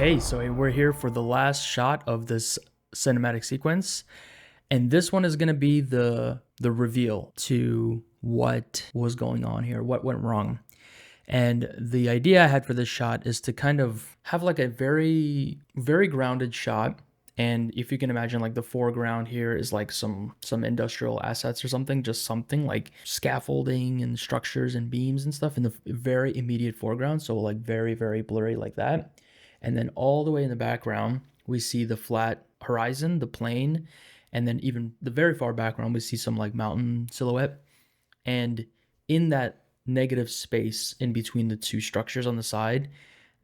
Okay, so we're here for the last shot of this cinematic sequence, and this one is going to be the reveal to what was going on here, what went wrong. And the idea I had for this shot is to kind of have like a very grounded shot. And if you can imagine, like the foreground here is like some industrial assets or something, just something like scaffolding and structures and beams and stuff in the very immediate foreground, so like very blurry like that. And then all the way in the background, we see the flat horizon, the plain, and then even the very far background, we see some like mountain silhouette. And in that negative space in between the two structures on the side,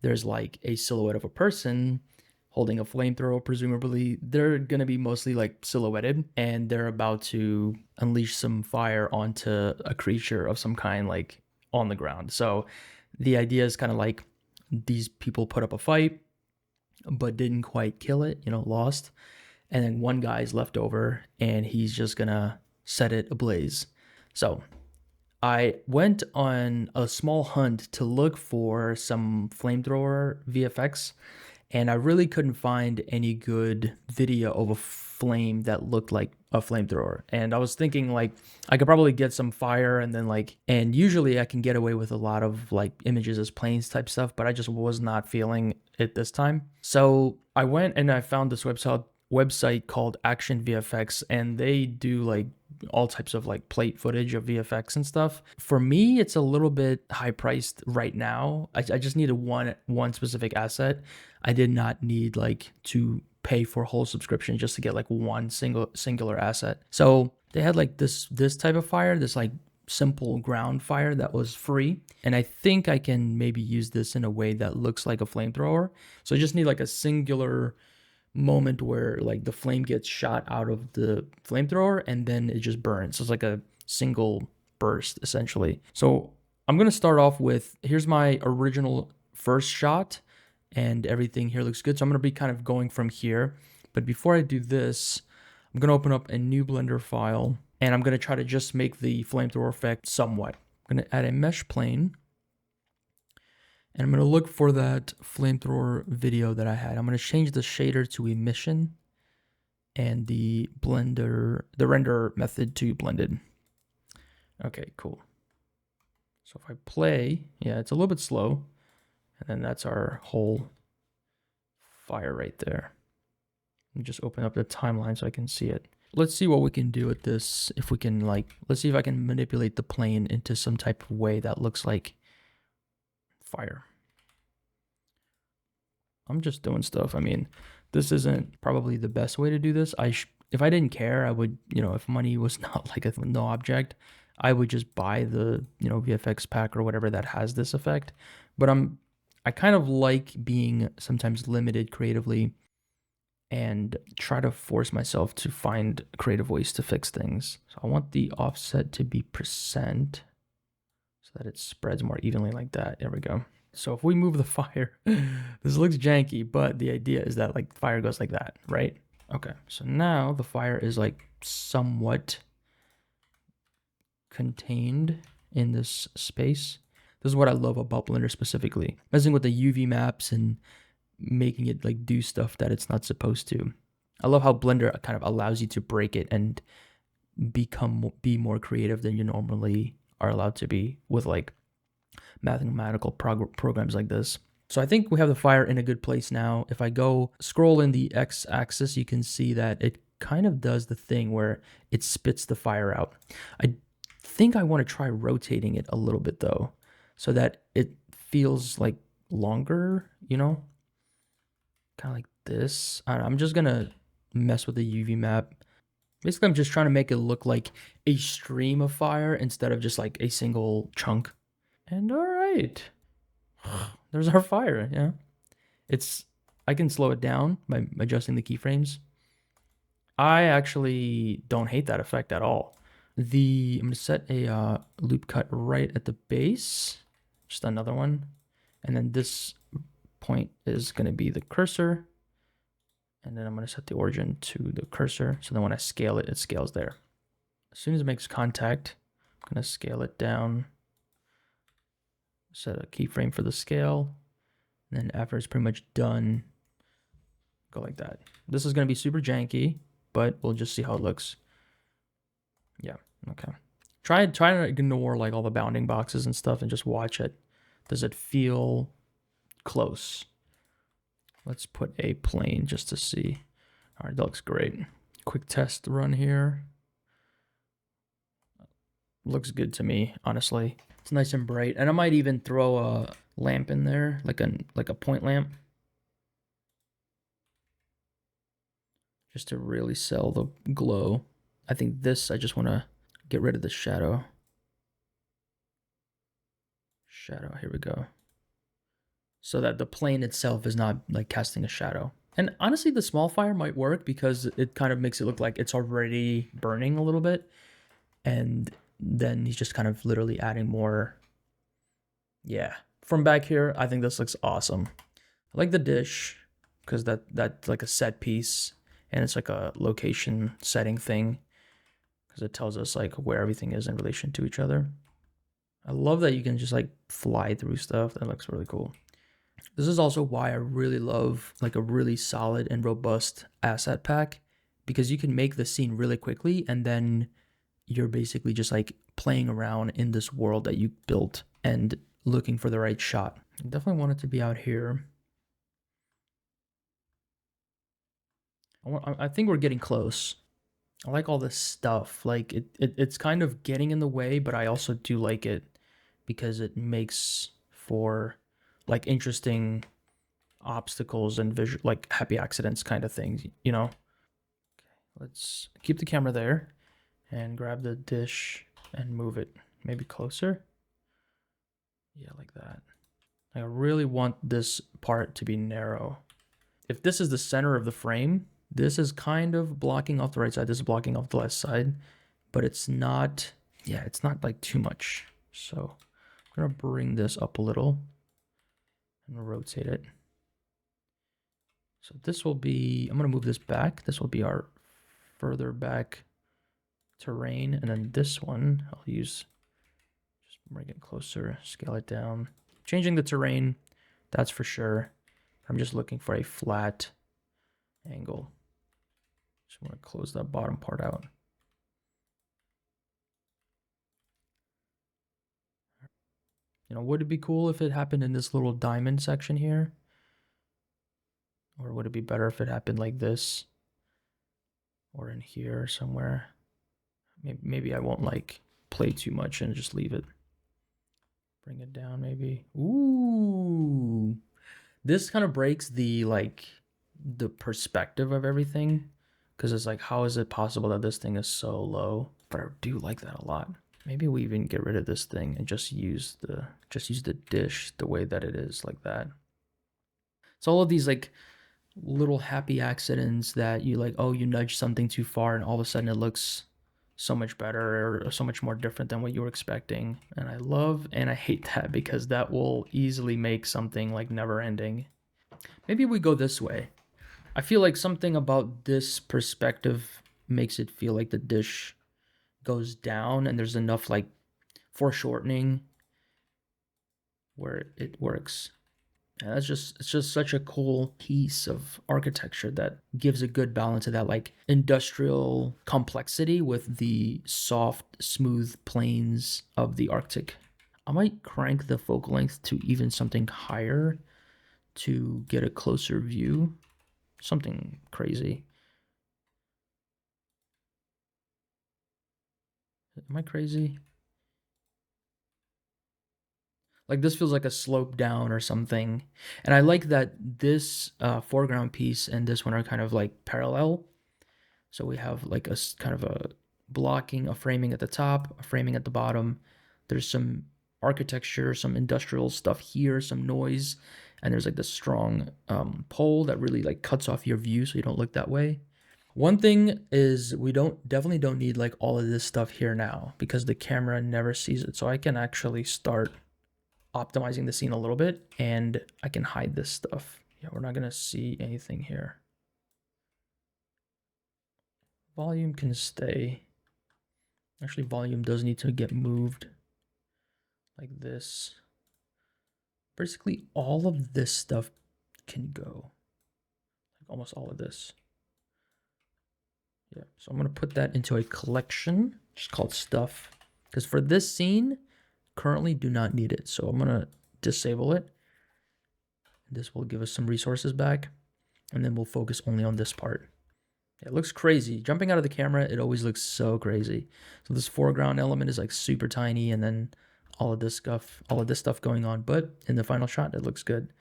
there's like a silhouette of a person holding a flamethrower, presumably. They're gonna be mostly like silhouetted, and they're about to unleash some fire onto a creature of some kind, like on the ground. So the idea is kind of like these people put up a fight, but didn't quite kill it, lost. And then one guy's left over, and he's just gonna set it ablaze. So I went on a small hunt to look for some flamethrower VFX, and I really couldn't find any good video of a flame that looked like a flamethrower. And I was thinking like I could probably get some fire and usually I can get away with a lot of like images as planes type stuff, but I just was not feeling it this time. So I went and I found this website called Action VFX, and they do like all types of like plate footage of VFX and stuff. For me, it's a little bit high priced right now. I just needed one specific asset. I did not need like to pay for a whole subscription just to get like one singular asset. So they had like this type of fire, this like simple ground fire that was free. And I think I can maybe use this in a way that looks like a flamethrower. So I just need like a singular moment where like the flame gets shot out of the flamethrower and then it just burns. So it's like a single burst essentially. So I'm going to start off with, here's my original first shot, and everything here looks good. So I'm going to be kind of going from here. But before I do this, I'm going to open up a new Blender file, and I'm going to try to just make the flamethrower effect somewhat. I'm going to add a mesh plane, and I'm going to look for that flamethrower video that I had. I'm going to change the shader to emission and the render method to blended. Okay, cool. So if I play, yeah, it's a little bit slow. And then that's our whole fire right there. Let me just open up the timeline so I can see it. Let's see what we can do with this. If we can let's see if I can manipulate the plane into some type of way that looks like fire. I'm just doing stuff. I mean, this isn't probably the best way to do this. If I didn't care, I would, if money was not like a no object, I would just buy the, VFX pack or whatever that has this effect. But I kind of like being sometimes limited creatively and try to force myself to find creative ways to fix things. So I want the offset to be percent so that it spreads more evenly like that. There we go. So if we move the fire, this looks janky, but the idea is that like fire goes like that, right? Okay, so now the fire is like somewhat contained in this space. This is what I love about Blender specifically. Messing with the UV maps and making it like do stuff that it's not supposed to. I love how Blender kind of allows you to break it and be more creative than you normally are allowed to be with like mathematical programs like this. So I think we have the fire in a good place now. If I go scroll in the x-axis, you can see that it kind of does the thing where it spits the fire out. I think I want to try rotating it a little bit though, so that it feels like longer, kind of like this. I'm just going to mess with the UV map. Basically, I'm just trying to make it look like a stream of fire instead of just like a single chunk. And all right, there's our fire. Yeah, I can slow it down by adjusting the keyframes. I actually don't hate that effect at all. I'm going to set a loop cut right at the base. Just another one. And then this point is going to be the cursor. And then I'm going to set the origin to the cursor. So then when I scale it, it scales there. As soon as it makes contact, I'm going to scale it down. Set a keyframe for the scale. And then after it's pretty much done, Go like that. This is going to be super janky, but we'll just see how it looks. Yeah, okay. Try to ignore like all the bounding boxes and stuff and just watch it. Does it feel close? Let's put a plane just to see. All right, that looks great. Quick test run here. Looks good to me, honestly. It's nice and bright. And I might even throw a lamp in there, like a point lamp. Just to really sell the glow. I think this, I just want to get rid of the shadow. Shadow, here we go. So that the plane itself is not like casting a shadow. And honestly, the small fire might work because it kind of makes it look like it's already burning a little bit. And then he's just kind of literally adding more. Yeah. From back here, I think this looks awesome. I like the dish because that's like a set piece and it's like a location setting thing because it tells us like where everything is in relation to each other. I love that you can just like fly through stuff. That looks really cool. This is also why I really love like a really solid and robust asset pack because you can make the scene really quickly and then you're basically just like playing around in this world that you built and looking for the right shot. I definitely want it to be out here. I think we're getting close. I like all this stuff. Like it's kind of getting in the way, but I also do like it because it makes for like interesting obstacles and visual, like happy accidents kind of things, you know? Okay, let's keep the camera there and grab the dish and move it maybe closer. Yeah, like that. I really want this part to be narrow. If this is the center of the frame, this is kind of blocking off the right side. This is blocking off the left side, but it's not, yeah, it's not like too much. So I'm gonna bring this up a little and rotate it. So this will be, I'm gonna move this back. This will be our further back terrain. And then this one, I'll use, just bring it closer, scale it down. Changing the terrain, that's for sure. I'm just looking for a flat angle. Just want to close that bottom part out. You know, would it be cool if it happened in this little diamond section here? Or would it be better if it happened like this? Or in here somewhere? Maybe I won't like play too much and just leave it. Bring it down maybe. Ooh. This kind of breaks the like the perspective of everything. Because it's like, how is it possible that this thing is so low? But I do like that a lot. Maybe we even get rid of this thing and just use the dish the way that it is, like that. So all of these like little happy accidents that you like, oh, you nudge something too far and all of a sudden it looks so much better or so much more different than what you were expecting. And I love and I hate that because that will easily make something like never ending. Maybe we go this way. I feel like something about this perspective makes it feel like the dish goes down and there's enough like foreshortening where it works. And it's just such a cool piece of architecture that gives a good balance of that like industrial complexity with the soft, smooth plains of the Arctic. I might crank the focal length to even something higher to get a closer view. Something crazy. Am I crazy? Like this feels like a slope down or something. And I like that this foreground piece and this one are kind of like parallel. So we have like a kind of a blocking, a framing at the top, a framing at the bottom. There's some architecture, some industrial stuff here, some noise. And there's like this strong pole that really like cuts off your view so you don't look that way. One thing is we definitely don't need like all of this stuff here now because the camera never sees it. So I can actually start optimizing the scene a little bit and I can hide this stuff. Yeah, we're not gonna see anything here. Volume can stay. Actually, volume does need to get moved like this. Basically, all of this stuff can go. Like almost all of this. Yeah, so I'm gonna put that into a collection, just called stuff. Because for this scene, currently do not need it. So I'm gonna disable it. This will give us some resources back. And then we'll focus only on this part. It looks crazy. Jumping out of the camera, it always looks so crazy. So this foreground element is like super tiny, and then all of this stuff going on. But in the final shot, it looks good.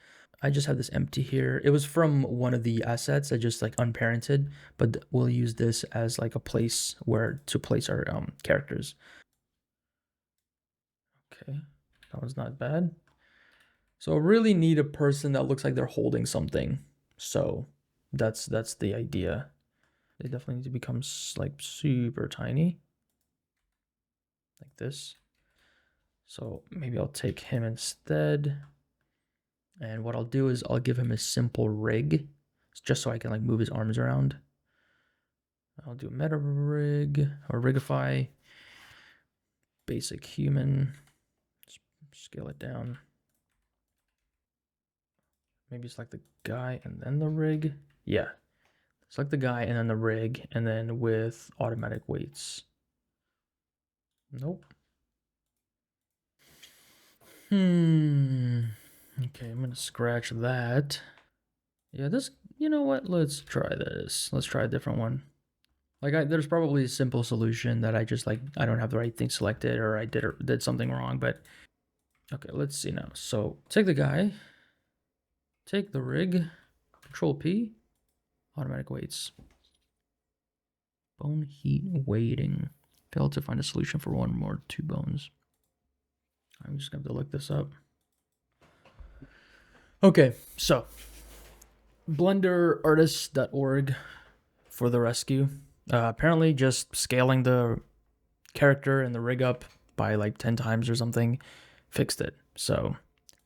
I just have this empty here. It was from one of the assets. I just like unparented, but we'll use this as like a place where to place our characters. Okay, that was not bad. So I really need a person that looks like they're holding something. So that's the idea. They definitely need to become like super tiny, like this. So maybe I'll take him instead. And what I'll do is I'll give him a simple rig, just so I can like move his arms around. I'll do meta rig or rigify, basic human, scale it down. Maybe it's like the guy and then the rig. Yeah, it's like the guy and then the rig, and then with automatic weights. Nope. Okay, I'm gonna scratch that. Yeah, this, you know what? Let's try this. Let's try a different one. Like, there's probably a simple solution that I just like, I don't have the right thing selected, or I did something wrong, but okay, let's see now. So take the guy, take the rig, Control P, automatic weights. Bone heat weighting. Failed to find a solution for one more 2 bones. I'm just gonna have to look this up. Okay, so blenderartist.org for the rescue. Apparently just scaling the character and the rig up by like 10 times or something fixed it. So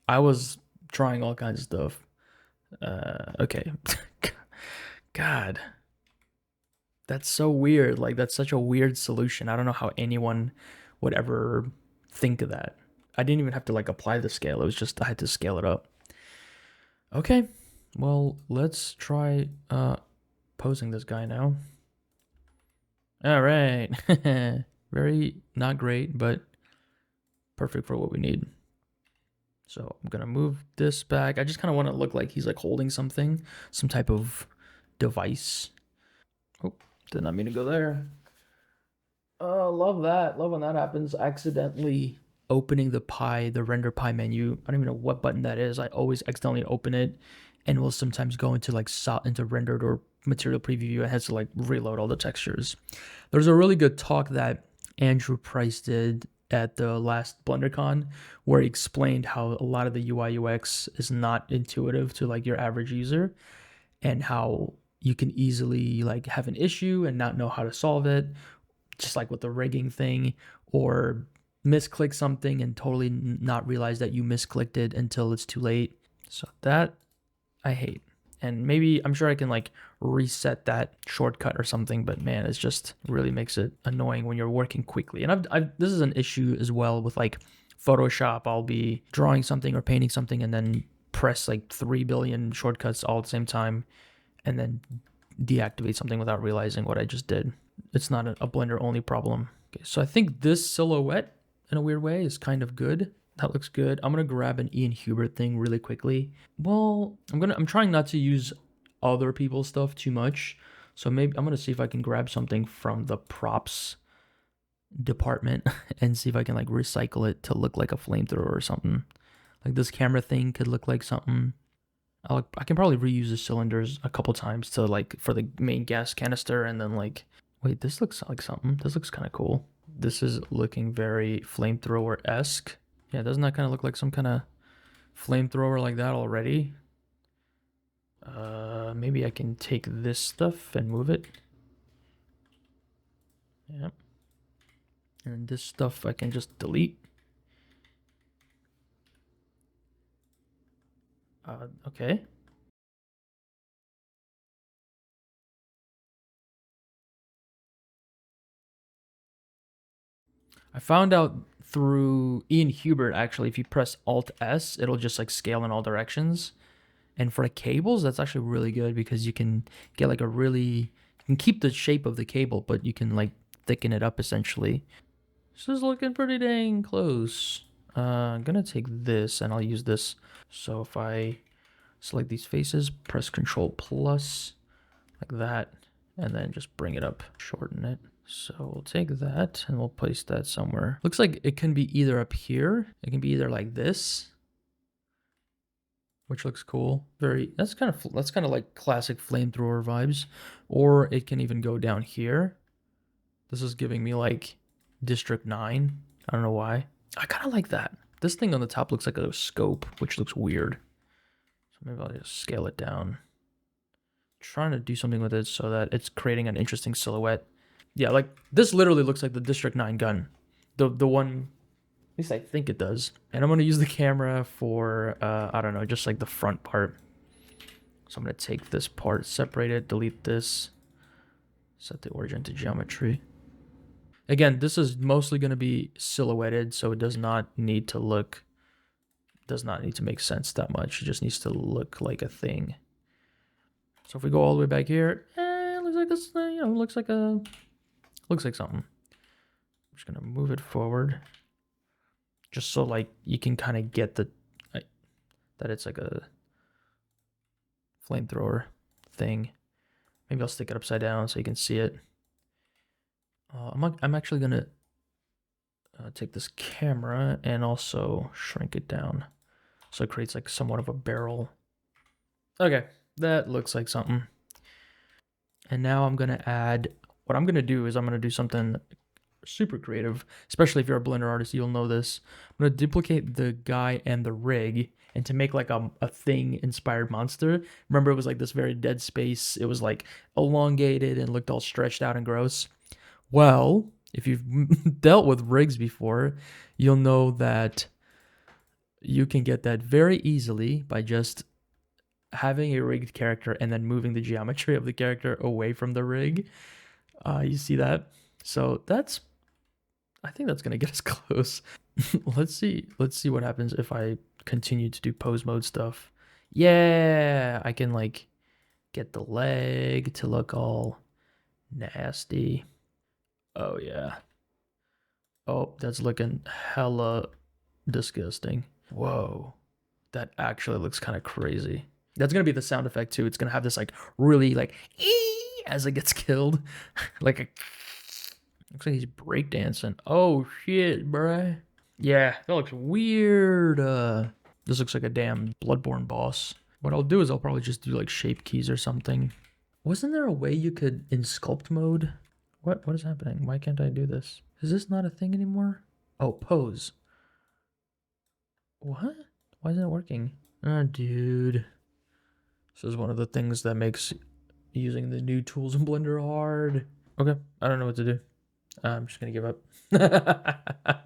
I was trying all kinds of stuff. Okay. God. That's so weird. Like, that's such a weird solution. I don't know how anyone would ever think of that. I didn't even have to like apply the scale. It was just I had to scale it up. Okay. Well, let's try posing this guy now. All right. Very not great, but perfect for what we need. So I'm gonna move this back. I just kind of want to look like he's like holding something, some type of device. Oh, did not mean to go there. Love that. Love when that happens. Accidentally opening the render pie menu. I don't even know what button that is. I always accidentally open it, and will sometimes go into like into rendered or material preview. It has to like reload all the textures. There's a really good talk that Andrew Price did at the last BlenderCon, where he explained how a lot of the UI UX is not intuitive to like your average user, and how you can easily like have an issue and not know how to solve it, just like with the rigging thing, or misclick something and totally not realize that you misclicked it until it's too late. So that I hate. And maybe I'm sure I can like reset that shortcut or something, but man, it's just really makes it annoying when you're working quickly. And this is an issue as well with like Photoshop. I'll be drawing something or painting something and then press like 3 billion shortcuts all at the same time, and then deactivate something without realizing what I just did. It's not a Blender only problem. Okay, so I think this silhouette in a weird way is kind of good. That looks good. I'm gonna grab an Ian Hubert thing really quickly. Well, I'm trying not to use other people's stuff too much. So maybe I'm gonna see if I can grab something from the props department and see if I can like recycle it to look like a flamethrower or something. Like this camera thing could look like something. I can probably reuse the cylinders a couple times to like for the main gas canister, and then like, wait, this looks like something. This looks kind of cool. This is looking very flamethrower-esque. Yeah, doesn't that kind of look like some kind of flamethrower like that already? Maybe I can take this stuff and move it. Yep. And this stuff I can just delete. Okay. I found out through Ian Hubert, actually, if you press Alt S, it'll just like scale in all directions. And for the cables, that's actually really good because you can get like you can keep the shape of the cable, but you can like thicken it up essentially. This is looking pretty dang close. I'm gonna take this and I'll use this. So if I select these faces, press Control plus like that, and then just bring it up, shorten it. So we'll take that and we'll place that somewhere. Looks like it can be either up here. It can be either like this, which looks cool. That's kind of like classic flamethrower vibes. Or it can even go down here. This is giving me like District 9. I don't know why. I kind of like that. This thing on the top looks like a scope, which looks weird. So maybe I'll just scale it down. Trying to do something with it so that it's creating an interesting silhouette. Yeah, like this literally looks like the District 9 gun. The one, at least I think it does. And I'm going to use the camera for, I don't know, just like the front part. So I'm going to take this part, separate it, delete this, set the origin to geometry. Again, this is mostly going to be silhouetted, so it does not need to make sense that much. It just needs to look like a thing. So if we go all the way back here, it looks like this, looks like something. I'm just gonna move it forward, just so like you can kind of get that it's like a flamethrower thing. Maybe I'll stick it upside down so you can see it. I'm actually gonna take this camera and also shrink it down so it creates like somewhat of a barrel. Okay, that looks like something. And now I'm gonna add. What I'm gonna do is I'm gonna do something super creative, especially if you're a Blender artist, you'll know this. I'm gonna duplicate the guy and the rig, and to make like a thing inspired monster. Remember, it was like this very dead space. It was like elongated and looked all stretched out and gross. Well, if you've dealt with rigs before, you'll know that you can get that very easily by just having a rigged character and then moving the geometry of the character away from the rig. You see that? So I think that's gonna get us close. Let's see what happens if I continue to do pose mode stuff. Yeah, I can like get the leg to look all nasty. Oh yeah. Oh, that's looking hella disgusting. Whoa, that actually looks kind of crazy. That's gonna be the sound effect too. It's gonna have this like really like ee as it gets killed, like a. Looks like he's breakdancing. Oh shit, bruh. Yeah, that looks weird. This looks like a damn Bloodborne boss. What I'll do is I'll probably just do like shape keys or something. Wasn't there a way you could in sculpt mode? What is happening? Why can't I do this? Is this not a thing anymore? Oh, pose. What? Why isn't it working? Oh, dude. This is one of the things that makes using the new tools in Blender hard. Okay, I don't know what to do. I'm just gonna give up. I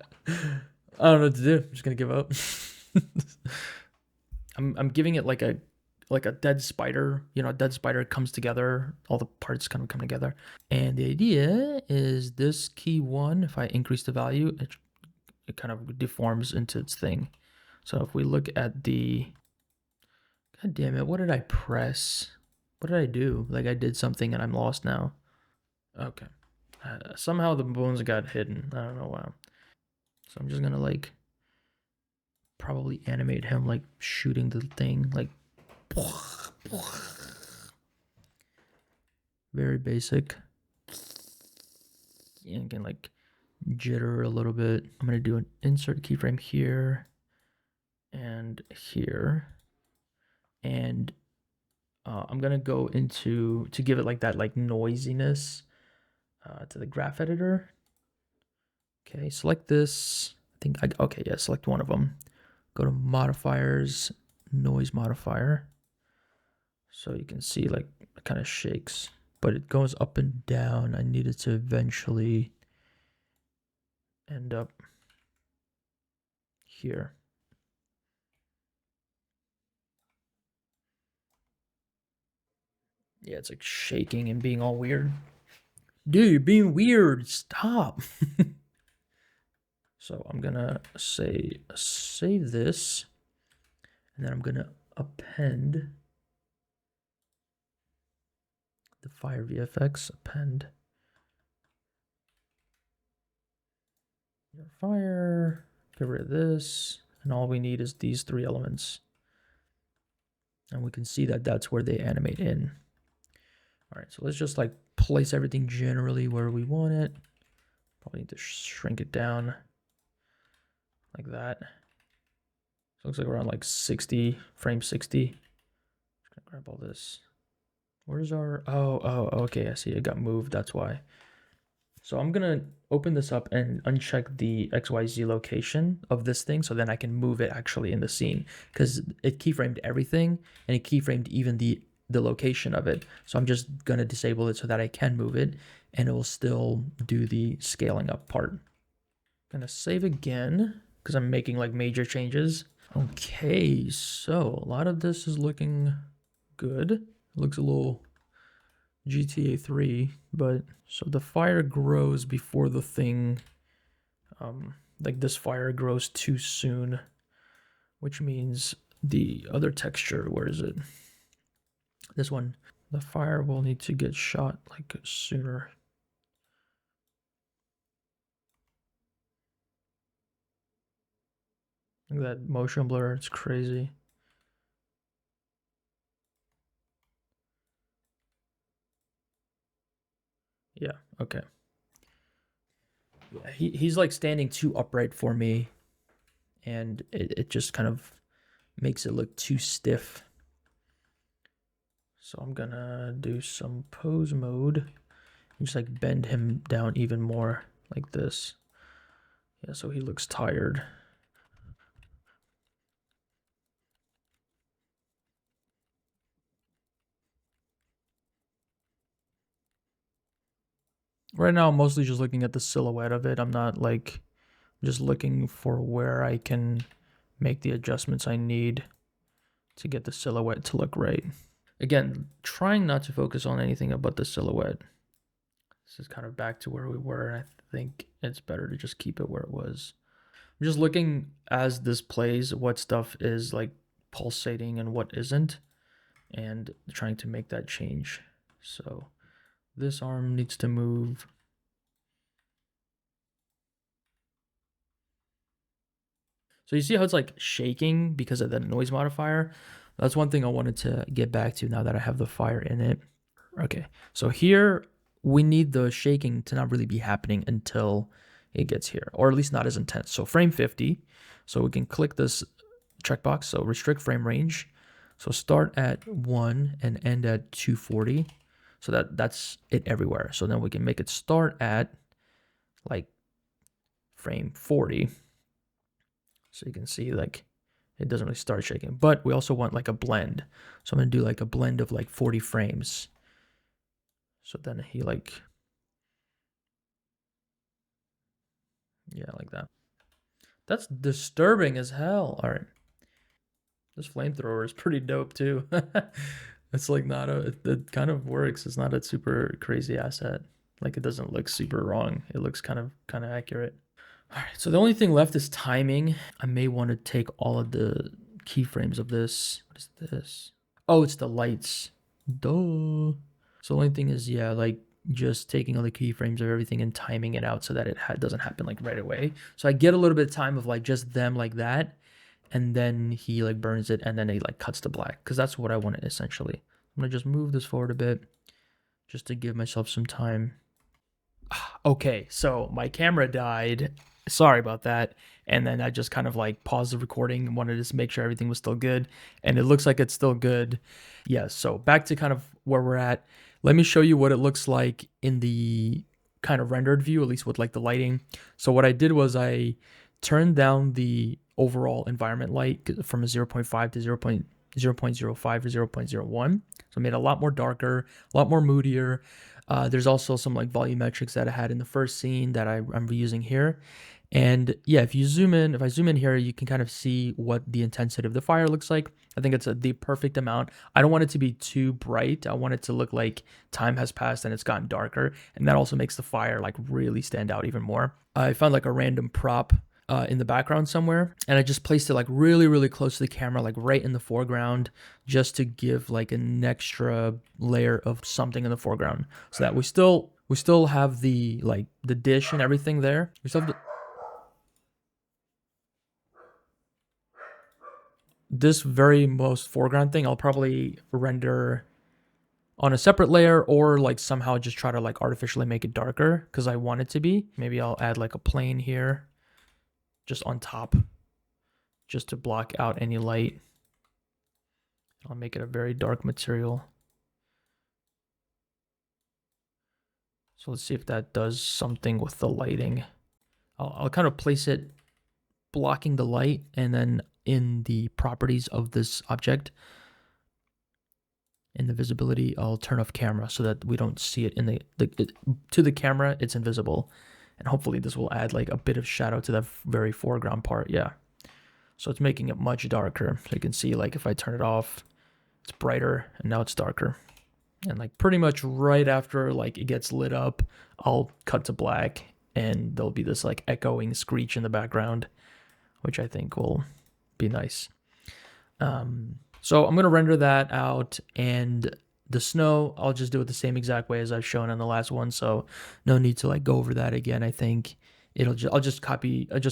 don't know what to do. I'm just gonna give up. I'm giving it like a dead spider. You know, a dead spider comes together. All the parts kind of come together. And the idea is this key 1. If I increase the value, it kind of deforms into its thing. So if we look at the, god damn it, what did I press? What did I do? Like I did something and I'm lost now. Okay. Somehow the bones got hidden. I don't know why. So I'm just gonna like probably animate him like shooting the thing, like very basic. And again, like jitter a little bit. I'm gonna do an insert keyframe here and here, and I'm gonna go into to give it like that like noisiness to the graph editor. Okay, select this. Okay, yeah, select one of them. Go to modifiers, noise modifier. So you can see like it kind of shakes, but it goes up and down. I need it to eventually end up here. Yeah, it's like shaking and being all weird. Dude, you're being weird. Stop. So I'm gonna say save this, and then I'm gonna append the fire VFX, append your fire, get rid of this, and all we need is these 3 elements. And we can see that that's where they animate in. All right, so let's just like place everything generally where we want it. Probably need to shrink it down like that. So it looks like we're on like 60, frame 60. Just gonna grab all this. Where's our, oh, okay, I see it got moved, that's why. So I'm gonna open this up and uncheck the XYZ location of this thing so then I can move it actually in the scene, because it keyframed everything and it keyframed even the location of it. So I'm just gonna disable it so that I can move it and it will still do the scaling up part. Gonna save again because I'm making like major changes. Okay, so a lot of this is looking good. It looks a little GTA 3, but so the fire grows before the thing, like this fire grows too soon, which means the other texture, where is it? This one, the fire will need to get shot like sooner. Look at that motion blur, it's crazy. Yeah, okay. Yeah, he's like standing too upright for me, and it just kind of makes it look too stiff. So I'm gonna do some pose mode and just like bend him down even more like this. Yeah, so he looks tired. Right now, I'm mostly just looking at the silhouette of it. I'm not like just looking for where I can make the adjustments I need to get the silhouette to look right. Again, trying not to focus on anything but the silhouette. This is kind of back to where we were, and I think it's better to just keep it where it was. I'm just looking as this plays what stuff is like pulsating and what isn't, and trying to make that change. So this arm needs to move. So you see how it's like shaking because of the noise modifier? That's one thing I wanted to get back to now that I have the fire in it. Okay, so here we need the shaking to not really be happening until it gets here, or at least not as intense. So frame 50, so we can click this checkbox, so restrict frame range. So start at 1 and end at 240. So that's it everywhere. So then we can make it start at like frame 40. So you can see like it doesn't really start shaking, but we also want like a blend. So I'm gonna do like a blend of like 40 frames. So then he like, yeah, like that. That's disturbing as hell. All right. This flamethrower is pretty dope too. It's like not a, it kind of works. It's not a super crazy asset. Like it doesn't look super wrong. It looks kind of accurate. All right, so the only thing left is timing. I may want to take all of the keyframes of this. What is this? Oh, it's the lights. Duh. So the only thing is, yeah, like just taking all the keyframes of everything and timing it out so that it doesn't happen like right away. So I get a little bit of time of like just them like that, and then he like burns it, and then he like cuts to black, because that's what I wanted essentially. I'm gonna just move this forward a bit just to give myself some time. Okay, so my camera died. Sorry about that. And then I just kind of like paused the recording and wanted to make sure everything was still good. And it looks like it's still good. Yeah, so back to kind of where we're at. Let me show you what it looks like in the kind of rendered view, at least with like the lighting. So what I did was I turned down the overall environment light from a 0.5 to 0.05 or 0.01. So I made it a lot more darker, a lot more moodier. There's also some like volumetrics that I had in the first scene that I'm reusing here. And yeah, if I zoom in here, you can kind of see what the intensity of the fire looks like. I think it's the perfect amount. I don't want it to be too bright. I want it to look like time has passed and it's gotten darker. And that also makes the fire like really stand out even more. I found like a random prop in the background somewhere, and I just placed it like really, really close to the camera, like right in the foreground, just to give like an extra layer of something in the foreground, so that we still have the like the dish and everything there. We still have this very most foreground thing. I'll probably render on a separate layer, or like somehow just try to like artificially make it darker because I want it to be. Maybe I'll add like a plane here just on top, just to block out any light. I'll make it a very dark material. So let's see if that does something with the lighting. I'll kind of place it blocking the light, and then in the properties of this object, in the visibility, I'll turn off camera so that we don't see it in to the camera, it's invisible. And hopefully this will add like a bit of shadow to the very foreground part. Yeah. So it's making it much darker. So you can see like if I turn it off, it's brighter, and now it's darker. And like pretty much right after like it gets lit up, I'll cut to black, and there'll be this like echoing screech in the background, which I think will be nice. So I'm gonna render that out, and the snow, I'll just do it the same exact way as I've shown on the last one. So no need to like go over that again. I think I'll just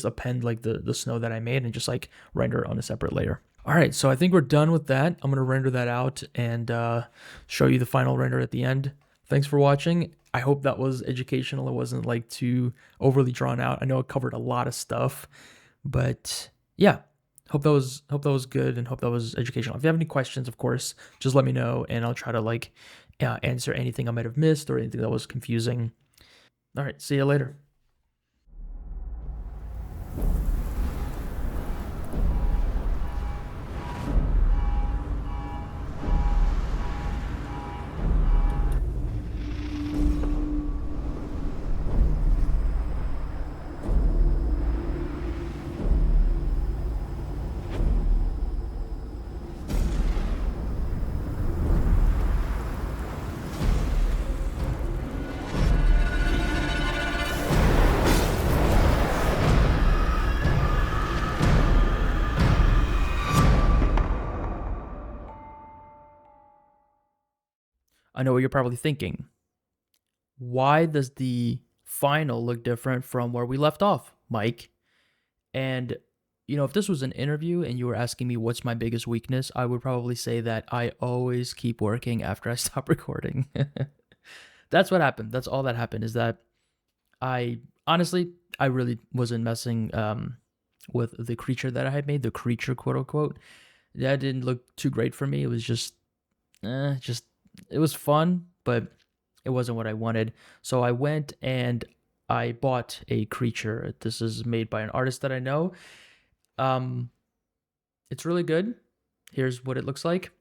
append like the snow that I made and just like render it on a separate layer. All right, so I think we're done with that. I'm gonna render that out and show you the final render at the end. Thanks for watching. I hope that was educational. It wasn't like too overly drawn out. I know it covered a lot of stuff, but yeah, hope that was good, and hope that was educational. If you have any questions, of course, just let me know, and I'll try to like answer anything I might have missed or anything that was confusing. All right, see you later. I know what you're probably thinking. Why does the final look different from where we left off, Mike? And you know, if this was an interview and you were asking me what's my biggest weakness, I would probably say that I always keep working after I stop recording. That's what happened. That's all that happened, is that I honestly, I really wasn't messing with the creature that I had made, the creature, quote unquote. That didn't look too great for me. It was just it was fun, but it wasn't what I wanted. So I went and I bought a creature. This is made by an artist that I know. It's really good. Here's what it looks like.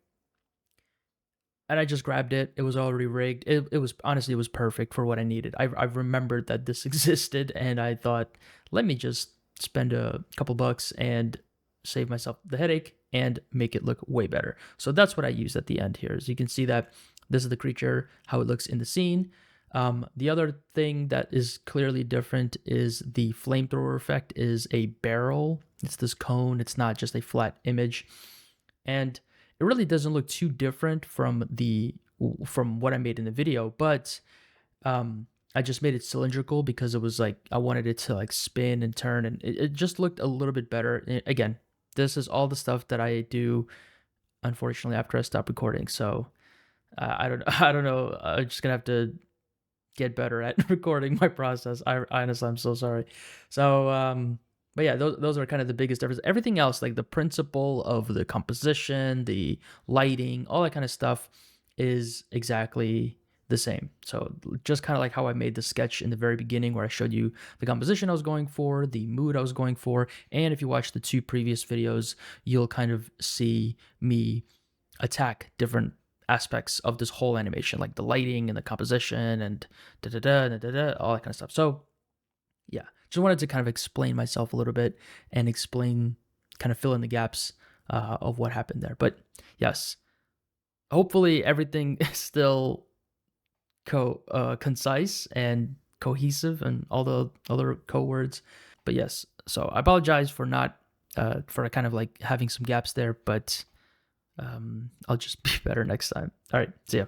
And I just grabbed it. It was already rigged. It was honestly, it was perfect for what I needed. I remembered that this existed, and I thought, let me just spend a couple bucks and save myself the headache and make it look way better. So that's what I used at the end here. As you can see that this is the creature, how it looks in the scene. The other thing that is clearly different is the Flamethrower Effect is a barrel. It's this cone. It's not just a flat image. And it really doesn't look too different from what I made in the video, but I just made it cylindrical because it was like I wanted it to like spin and turn, and it just looked a little bit better. And again, this is all the stuff that I do, unfortunately, after I stop recording. So I don't know. I'm just gonna have to get better at recording my process. Honestly, I'm so sorry. So but yeah, those are kind of the biggest differences. Everything else, like the principle of the composition, the lighting, all that kind of stuff, is exactly the same. So just kind of like how I made the sketch in the very beginning, where I showed you the composition I was going for, the mood I was going for, and if you watch the 2 previous videos, you'll kind of see me attack different aspects of this whole animation, like the lighting and the composition and all that kind of stuff. So yeah, just wanted to kind of explain myself a little bit and explain, kind of fill in the gaps of what happened there. But yes, hopefully everything is still concise and cohesive and all the other code words. But yes, so I apologize for not for kind of like having some gaps there, but I'll just be better next time. All right, see ya.